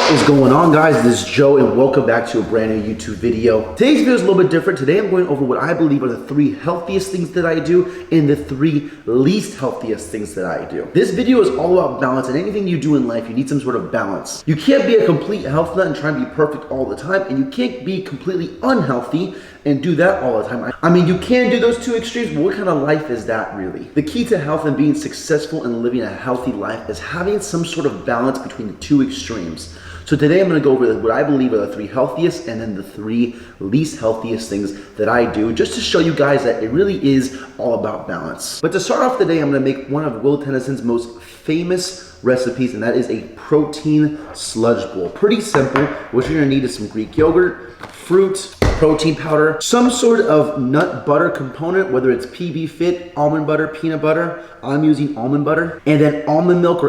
What is going on, guys? This is Joe and welcome back to a brand new YouTube video. Today's video is a little bit different. Today I'm going over what I believe are the 3 healthiest things that I do and the 3 least healthiest things that I do. This video is all about balance, and anything you do in life, you need some sort of balance. You can't be a complete health nut and try and be perfect all the time, and you can't be completely unhealthy and do that all the time. I mean, you can do those 2 extremes, but what kind of life is that really? The key to health and being successful and living a healthy life is having some sort of balance between the 2 extremes. So today I'm gonna go over what I believe are the 3 healthiest and then the 3 least healthiest things that I do, just to show you guys that it really is all about balance. But to start off the day, I'm gonna make one of Will Tennyson's most famous recipes, and that is a protein sludge bowl. Pretty simple. What you're gonna need is some Greek yogurt, fruit, protein powder, some sort of nut butter component, whether it's PB Fit, almond butter, peanut butter. I'm using almond butter, and then almond milk,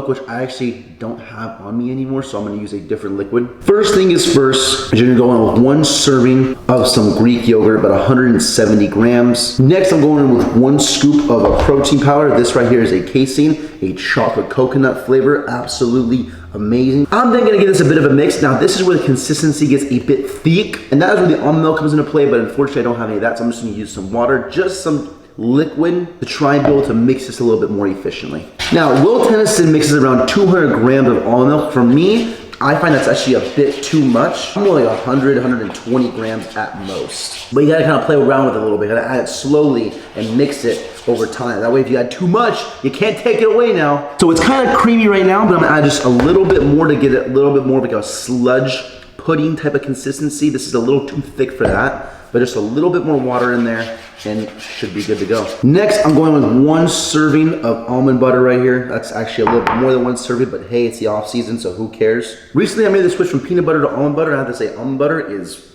which I actually don't have on me anymore, so I'm gonna use a different liquid. First thing is first, you're gonna go in with 1 serving of some Greek yogurt, about 170 grams. Next, I'm going in with 1 scoop of a protein powder. This right here is a casein, a chocolate coconut flavor, absolutely amazing. I'm then gonna give this a bit of a mix. Now, this is where the consistency gets a bit thick, and that is where the almond milk comes into play, but unfortunately I don't have any of that, so I'm just gonna use some water, just some liquid, to try and be able to mix this a little bit more efficiently. Now, Will Tennyson mixes around 200 grams of almond milk. For me, I find that's actually a bit too much. I'm more like 100, 120 grams at most. But you gotta kind of play around with it a little bit. You gotta add it slowly and mix it over time. That way, if you add too much, you can't take it away now. So it's kind of creamy right now, but I'm gonna add just a little bit more to get it a little bit more of like a sludge pudding type of consistency. This is a little too thick for that, but just a little bit more water in there and it should be good to go. Next, I'm going with 1 serving of almond butter right here. That's actually a little bit more than 1 serving, but hey, it's the off season, so who cares? Recently, I made the switch from peanut butter to almond butter, and I have to say, almond butter is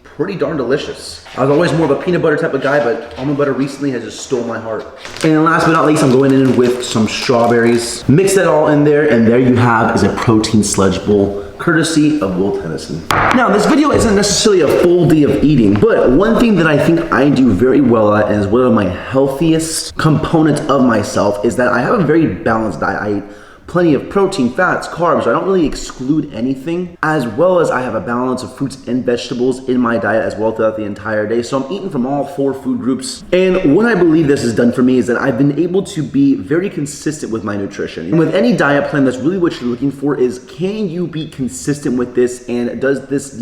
pretty darn delicious. I was always more of a peanut butter type of guy, but almond butter recently has just stole my heart. And last but not least, I'm going in with some strawberries. Mix that all in there, and there you have is a protein sludge bowl, courtesy of Will Tennyson. Now, this video isn't necessarily a full day of eating, but one thing that I think I do very well at, and is one of my healthiest components of myself, is that I have a very balanced diet. I eat plenty of protein, fats, carbs. I don't really exclude anything, as well as I have a balance of fruits and vegetables in my diet as well throughout the entire day. So I'm eating from all 4 food groups. And what I believe this has done for me is that I've been able to be very consistent with my nutrition. And with any diet plan, that's really what you're looking for, is can you be consistent with this, and does this,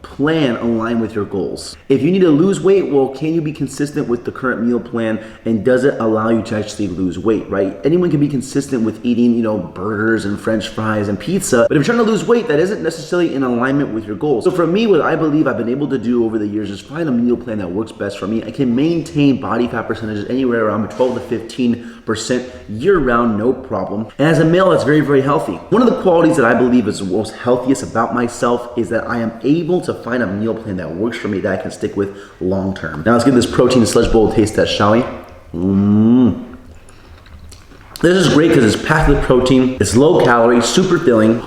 plan align with your goals? If you need to lose weight, well, can you be consistent with the current meal plan, and does it allow you to actually lose weight, right? Anyone can be consistent with eating, burgers and french fries and pizza, but if you're trying to lose weight, that isn't necessarily in alignment with your goals. So for me, what I believe I've been able to do over the years is find a meal plan that works best for me. I can maintain body fat percentages anywhere around 12 to 15% year-round, no problem. And as a male, that's very, very healthy. One of the qualities that I believe is the most healthiest about myself is that I am able to find a meal plan that works for me, that I can stick with long term. Now let's give this protein sludge bowl a taste test, shall we? This is great because it's packed with protein, it's low calorie, super filling.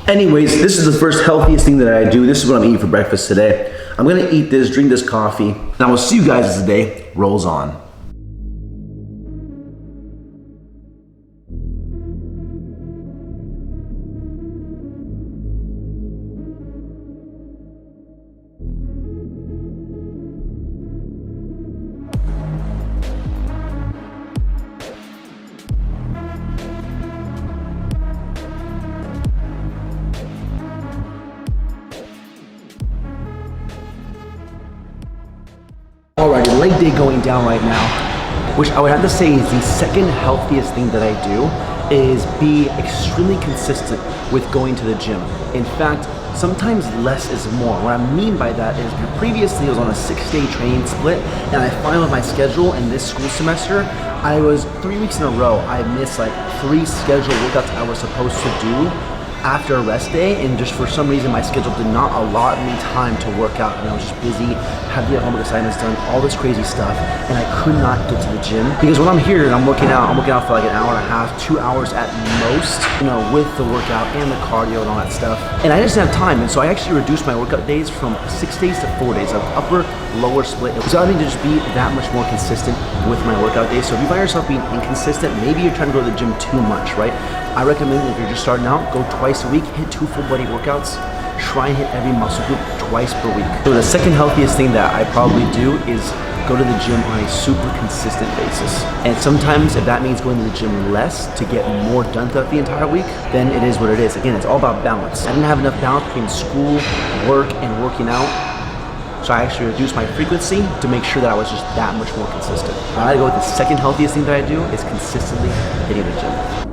Anyways, this is the first healthiest thing that I do. This is what I'm eating for breakfast today. I'm gonna eat this, drink this coffee. Now we'll see you guys as the day rolls on. Alrighty, leg day going down right now, which I would have to say is the second healthiest thing that I do, is be extremely consistent with going to the gym. In fact, sometimes less is more. What I mean by that is previously I was on a 6-day training split, and I find with my schedule in this school semester, I was 3 weeks in a row, I missed like 3 scheduled workouts I was supposed to do after a rest day, and just for some reason my schedule did not allot me time to work out, and I was just busy, had the homework assignments done, all this crazy stuff, and I could not get to the gym. Because when I'm here and I'm working out for like an hour and a half, 2 hours at most, with the workout and the cardio and all that stuff. And I just didn't have time, and so I actually reduced my workout days from 6 days to 4 days, of upper, lower split. It was allowing me to just be that much more consistent with my workout days. So if you find yourself being inconsistent, maybe you're trying to go to the gym too much, right? I recommend if you're just starting out, go twice a week, hit 2 full body workouts, try and hit every muscle group twice per week. So the second healthiest thing that I probably do is go to the gym on a super consistent basis. And sometimes if that means going to the gym less to get more done throughout the entire week, then it is what it is. Again, it's all about balance. I didn't have enough balance between school, work, and working out. So I actually reduced my frequency to make sure that I was just that much more consistent. I gotta go with the second healthiest thing that I do is consistently hitting the gym.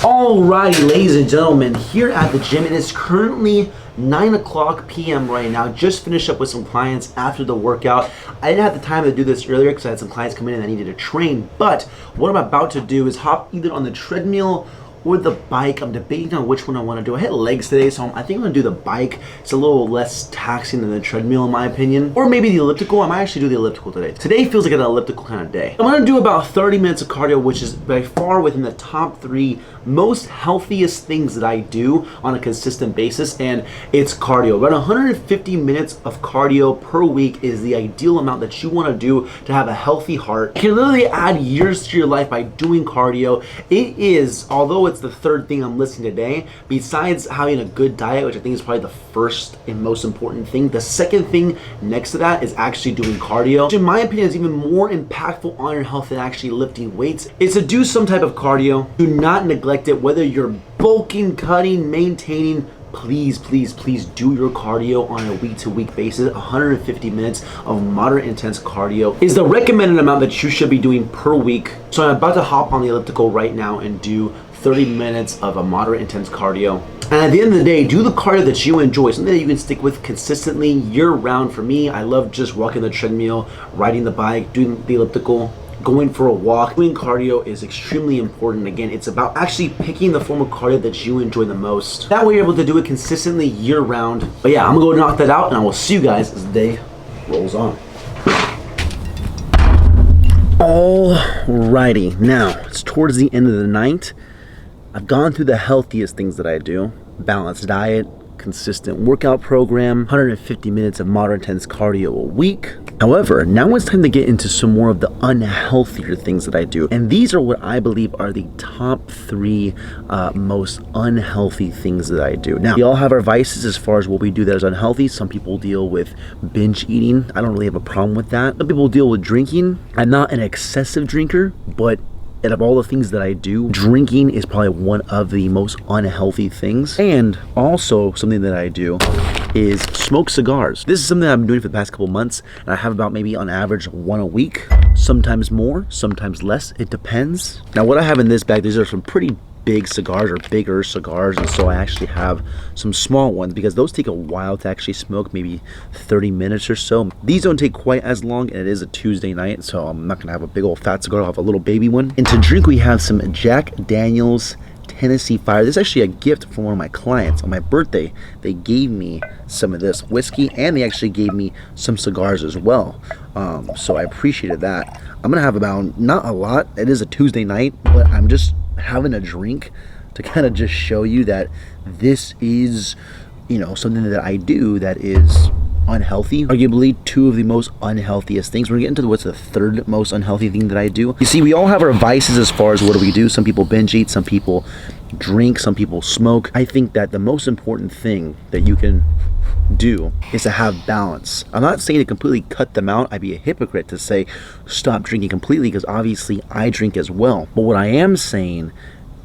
Alrighty, ladies and gentlemen, here at the gym, it is currently 9 p.m. right now. Just finished up with some clients after the workout. I didn't have the time to do this earlier because I had some clients come in and I needed to train, but what I'm about to do is hop either on the treadmill or the bike. I'm debating on which one I want to do. I hit legs today, so I think I'm going to do the bike. It's a little less taxing than the treadmill in my opinion. Or maybe the elliptical. I might actually do the elliptical today. Today feels like an elliptical kind of day. I'm going to do about 30 minutes of cardio, which is by far within the top 3 most healthiest things that I do on a consistent basis, and it's cardio. About 150 minutes of cardio per week is the ideal amount that you want to do to have a healthy heart. You can literally add years to your life by doing cardio. It is, although it's the third thing I'm listing today, besides having a good diet, which I think is probably the first and most important thing, the second thing next to that is actually doing cardio, which in my opinion is even more impactful on your health than actually lifting weights. Is to do some type of cardio. Do not neglect it, whether you're bulking, cutting, maintaining. Please, please, please do your cardio on a week-to-week basis. 150 minutes of moderate intense cardio is the recommended amount that you should be doing per week. So I'm about to hop on the elliptical right now and do 30 minutes of a moderate intense cardio. And at the end of the day, do the cardio that you enjoy, something that you can stick with consistently year-round. For me, I love just walking the treadmill, riding the bike, doing the elliptical, going for a walk. Doing cardio is extremely important. Again, it's about actually picking the form of cardio that you enjoy the most. That way you're able to do it consistently year-round. But yeah, I'm gonna go knock that out and I will see you guys as the day rolls on. Alrighty, now it's towards the end of the night. I've gone through the healthiest things that I do. Balanced diet, consistent workout program, 150 minutes of moderate intense cardio a week. However, now it's time to get into some more of the unhealthier things that I do. And these are what I believe are the top 3 most unhealthy things that I do. Now, we all have our vices as far as what we do that is unhealthy. Some people deal with binge eating. I don't really have a problem with that. Some people deal with drinking. I'm not an excessive drinker, but out of all the things that I do, drinking is probably one of the most unhealthy things. And also something that I do is smoke cigars. This is something I've been doing for the past couple months, and I have about maybe on average 1 a week, sometimes more, sometimes less. It depends. Now what I have in this bag, these are some pretty big cigars or bigger cigars, and so I actually have some small ones because those take a while to actually smoke, maybe 30 minutes or so. These don't take quite as long, and it is a Tuesday night, so I'm not gonna have a big old fat cigar. I'll have a little baby one. And to drink, we have some Jack Daniel's Tennessee Fire. This is actually a gift from one of my clients. On my birthday, they gave me some of this whiskey, and they actually gave me some cigars as well. So I appreciated that. I'm gonna have about, not a lot, it is a Tuesday night, but I'm just having a drink to kind of just show you that this is, you know, something that I do that is unhealthy. Arguably 2 of the most unhealthiest things. We're gonna get into what's the 3rd most unhealthy thing that I do. You see, we all have our vices as far as what do we do. Some people binge eat, some people drink, some people smoke. I think that the most important thing that you can do is to have balance. I'm not saying to completely cut them out. I'd be a hypocrite to say stop drinking completely, because obviously I drink as well. But what I am saying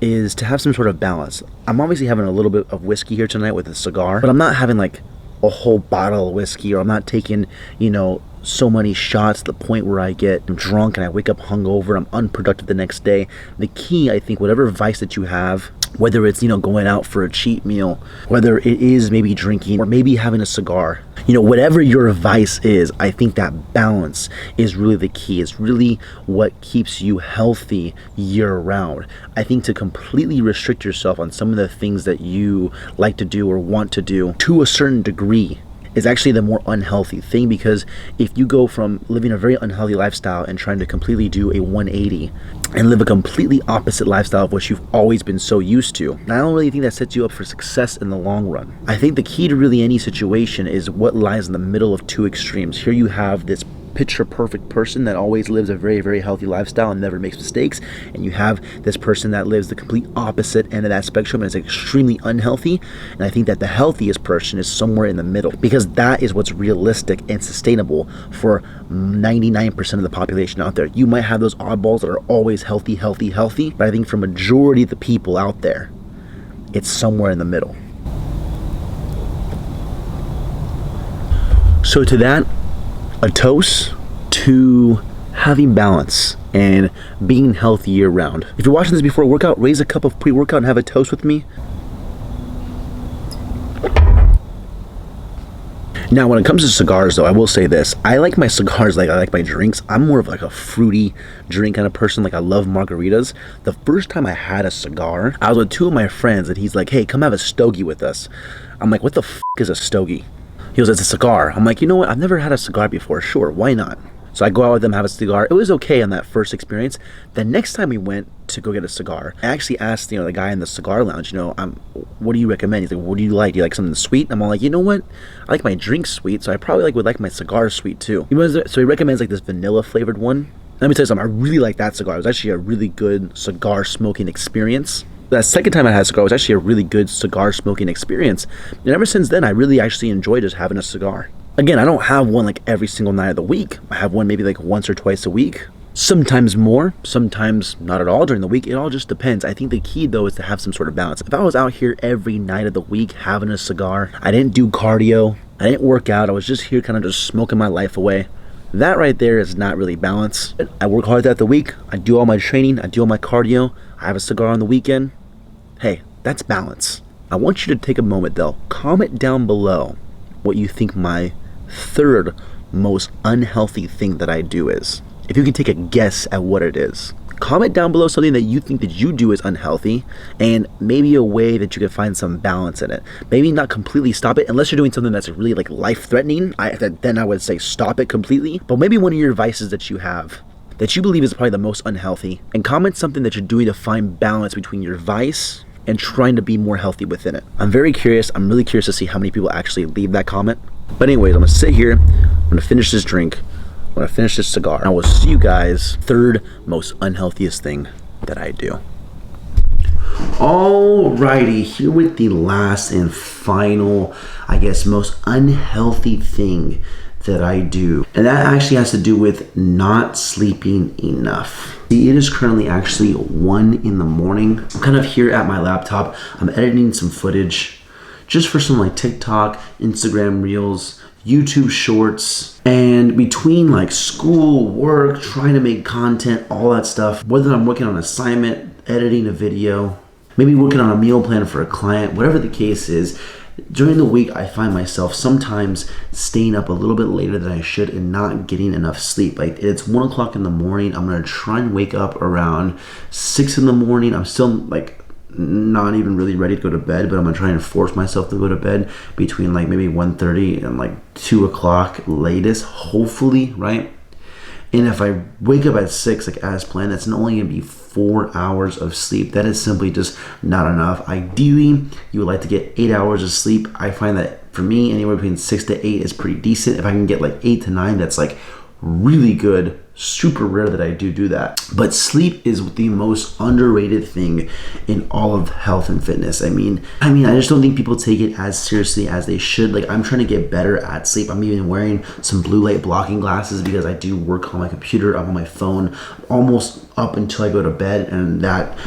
is to have some sort of balance. I'm obviously having a little bit of whiskey here tonight with a cigar, but I'm not having like a whole bottle of whiskey, or I'm not taking, you know, so many shots to the point where I get drunk and I wake up hungover, I'm unproductive the next day. The key, I think, whatever vice that you have, whether it's, you know, going out for a cheat meal, whether it is maybe drinking or maybe having a cigar, you know, whatever your vice is, I think that balance is really the key. It's really what keeps you healthy year round. I think to completely restrict yourself on some of the things that you like to do or want to do to a certain degree is actually the more unhealthy thing, because if you go from living a very unhealthy lifestyle and trying to completely do a 180 and live a completely opposite lifestyle of what you've always been so used to, I don't really think that sets you up for success in the long run. I think the key to really any situation is what lies in the middle of two extremes. Here you have this picture perfect person that always lives a very, very healthy lifestyle and never makes mistakes, and you have this person that lives the complete opposite end of that spectrum and is extremely unhealthy. And I think that the healthiest person is somewhere in the middle, because that is what's realistic and sustainable for 99% of the population out there. You might have those oddballs that are always healthy, but I think for majority of the people out there, it's somewhere in the middle. So to that, a toast to having balance and being healthy year round. If you're watching this before a workout, raise a cup of pre-workout and have a toast with me. Now, when it comes to cigars, though, I will say this. I like my cigars like I like my drinks. I'm more of like a fruity drink kind of person. Like, I love margaritas. The first time I had a cigar, I was with two of my friends, and he's like, hey, come have a stogie with us. I'm like, what the f*** is a stogie? He goes, it's a cigar. I'm like, you know what? I've never had a cigar before. Sure, why not? So I go out with them, have a cigar. It was okay on that first experience. The next time we went to go get a cigar, I actually asked, you know, the guy in the cigar lounge, you know, what do you recommend? He's like, what do you like? Do you like something sweet? I'm all like, you know what? I like my drink sweet, so I probably would like my cigar sweet too. So he recommends like this vanilla flavored one. Let me tell you something. I really like that cigar. It was actually a really good cigar smoking experience. That second time I had a cigar was actually a really good cigar smoking experience. And ever since then, I really actually enjoy just having a cigar. Again, I don't have one like every single night of the week. I have one maybe like once or twice a week. Sometimes more, sometimes not at all during the week. It all just depends. I think the key though is to have some sort of balance. If I was out here every night of the week having a cigar, I didn't do cardio, I didn't work out, I was just here kind of just smoking my life away, that right there is not really balance. I work hard throughout the week, I do all my training, I do all my cardio, I have a cigar on the weekend. Hey, that's balance. I want you to take a moment though. Comment down below what you think my third most unhealthy thing that I do is. If you can take a guess at what it is. Comment down below something that you think that you do is unhealthy, and maybe a way that you can find some balance in it. Maybe not completely stop it, unless you're doing something that's really like life-threatening. Then I would say stop it completely. But maybe one of your vices that you have that you believe is probably the most unhealthy, and comment something that you're doing to find balance between your vice and trying to be more healthy within it. I'm very curious. I'm really curious to see how many people actually leave that comment. But anyways, I'm gonna sit here, I'm gonna finish this drink, I'm gonna finish this cigar, and I will see you guys third most unhealthiest thing that I do. Alrighty, here with the last and final, I guess, most unhealthy thing that I do. And that actually has to do with not sleeping enough. See, it is currently actually 1 in the morning. I'm kind of here at my laptop. I'm editing some footage just for some like TikTok, Instagram Reels, YouTube Shorts, and between like school, work, trying to make content, all that stuff, whether I'm working on an assignment, editing a video, maybe working on a meal plan for a client, whatever the case is, during the week, I find myself sometimes staying up a little bit later than I should and not getting enough sleep. Like, it's 1 o'clock in the morning. I'm gonna try and wake up around 6 in the morning. I'm still like not even really ready to go to bed, but I'm gonna try and force myself to go to bed between like maybe 1:30 and like 2 o'clock latest, hopefully, right? And if I wake up at 6, like as planned, that's only gonna be 4 hours of sleep. That is simply just not enough. Ideally, you would like to get 8 hours of sleep. I find that for me, anywhere between 6 to 8 is pretty decent. If I can get like 8 to 9, that's like really good. Super rare that I do that. But sleep is the most underrated thing in all of health and fitness. I mean, I just don't think people take it as seriously as they should. Like, I'm trying to get better at sleep. I'm even wearing some blue light blocking glasses because I do work on my computer. I'm on my phone almost up until I go to bed, and that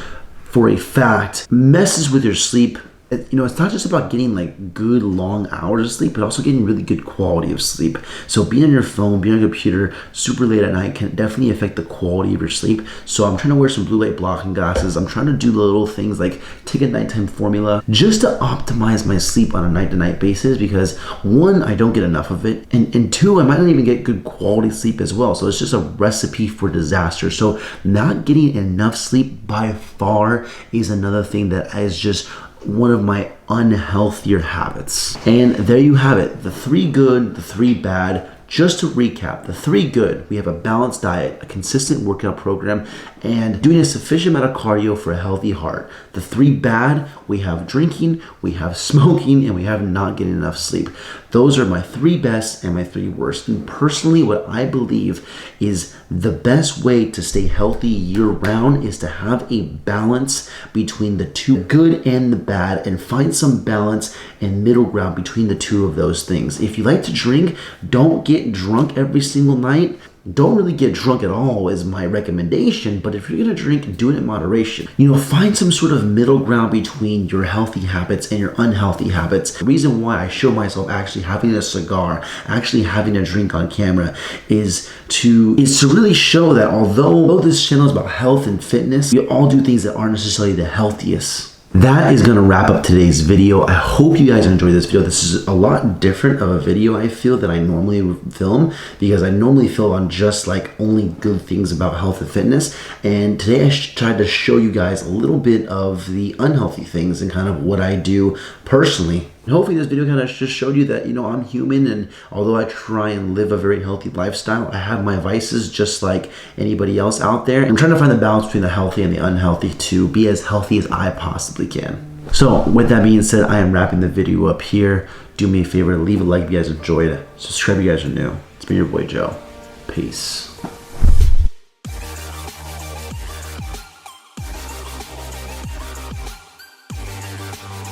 for a fact messes with your sleep. It's not just about getting like good long hours of sleep, but also getting really good quality of sleep. So being on your phone, being on your computer super late at night can definitely affect the quality of your sleep. So I'm trying to wear some blue light blocking glasses. I'm trying to do little things like take a nighttime formula just to optimize my sleep on a night-to-night basis, because one, I don't get enough of it, and two, I might not even get good quality sleep as well. So it's just a recipe for disaster. So not getting enough sleep by far is another thing that is just one of my unhealthier habits. And there you have it, the 3 good, the 3 bad. Just to recap, the 3 good: we have a balanced diet, a consistent workout program, and doing a sufficient amount of cardio for a healthy heart. The 3 bad: we have drinking, we have smoking, and we have not getting enough sleep. Those are my 3 best and my 3 worst. And personally, what I believe is the best way to stay healthy year round is to have a balance between the 2, good and the bad, and find some balance and middle ground between the 2 of those things. If you like to drink, don't get drunk every single night. Don't really get drunk at all is my recommendation, but if you're gonna drink, do it in moderation. Find some sort of middle ground between your healthy habits and your unhealthy habits. The reason why I show myself actually having a cigar, actually having a drink on camera is to really show that although this channel is about health and fitness, we all do things that aren't necessarily the healthiest. That is going to wrap up today's video. I hope you guys enjoyed this video. This is a lot different of a video, I feel, than I normally film, because I normally film on just like only good things about health and fitness. And today I tried to show you guys a little bit of the unhealthy things and kind of what I do personally. And hopefully this video kind of just showed you that, I'm human, and although I try and live a very healthy lifestyle, I have my vices just like anybody else out there. I'm trying to find the balance between the healthy and the unhealthy to be as healthy as I possibly can. So with that being said, I am wrapping the video up here. Do me a favor, leave a like if you guys enjoyed it. Subscribe if you guys are new. It's been your boy Joe. Peace.